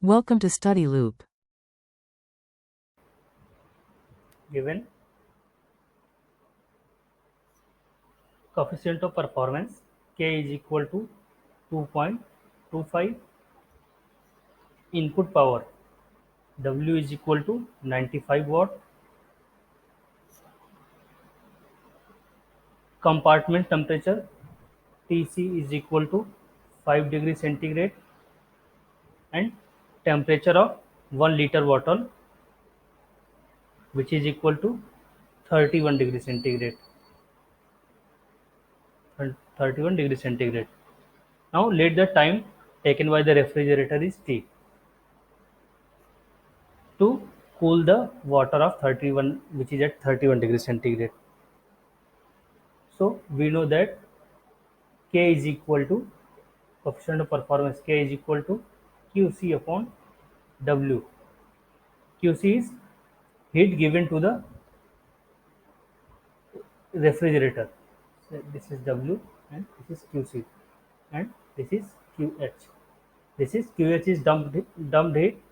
Welcome to Study Loop. Given coefficient of performance K is equal to 2.25, input power W is equal to 95 watt, compartment temperature Tc is equal to 5 degree centigrade, and temperature of 1 liter bottle, which is equal to 31 degree centigrade. 31 degree centigrade. Now let the time taken by the refrigerator is T to cool the water of 31, which is at 31 degree centigrade. So we know that K is equal to coefficient of performance K is equal to QC upon W. QC is heat given to the refrigerator. So this is W and this is QC and this is QH. This is QH is dumped heat,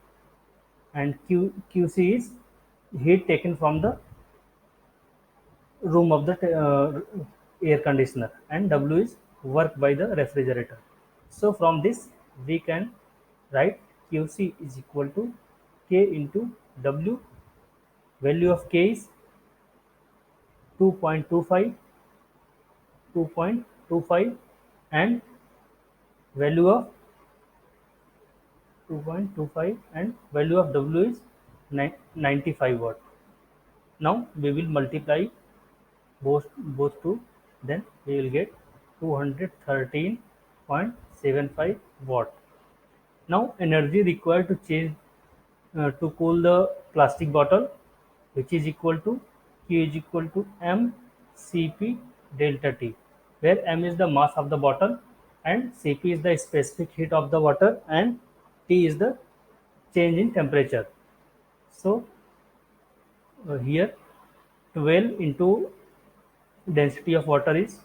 and QC is heat taken from the room of the air conditioner, and W is work by the refrigerator. So from this we can write QC is equal to K into W. Value of K is 2.25, 2.25, and value of 2.25 and value of W is 95 watt. Now we will multiply both two, then we will get 213.75 watt. Now energy required to change to cool the plastic bottle, which is equal to Q is equal to m Cp delta T, where m is the mass of the bottle and Cp is the specific heat of the water and T is the change in temperature. So here 12 into density of water is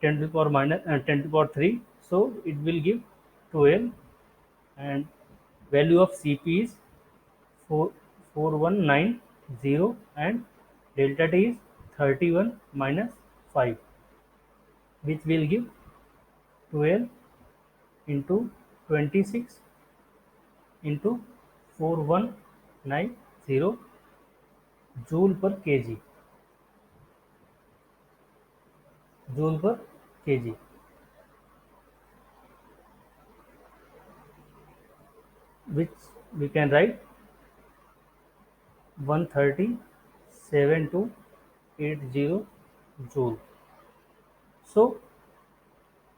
10 to the power minus 10 to the power 3, so it will give 12, and value of Cp is 4 4190, and delta T is 31 minus 5, which will give 12 into 26 into 4190 joule per kg, joule per kg, which we can write 130.7280 joule. So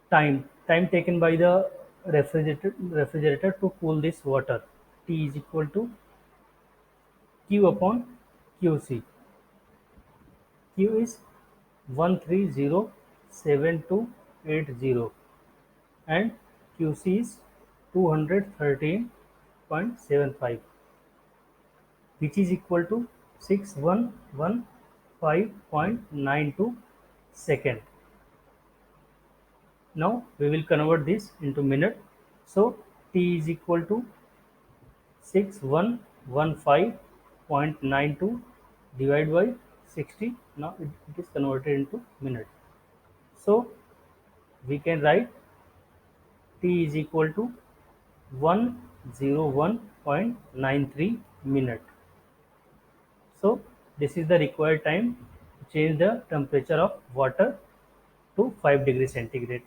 time taken by the refrigerator to cool this water, T is equal to Q upon QC. Q is 130.7280 and QC is 213.75, which is equal to 6115.92 second. Now we will convert this into minute. So T is equal to 6115.92 divided by 60. Now it is converted into minute. So we can write T is equal to 101.93 minute. So this is the required time to change the temperature of water to 5 degree centigrade.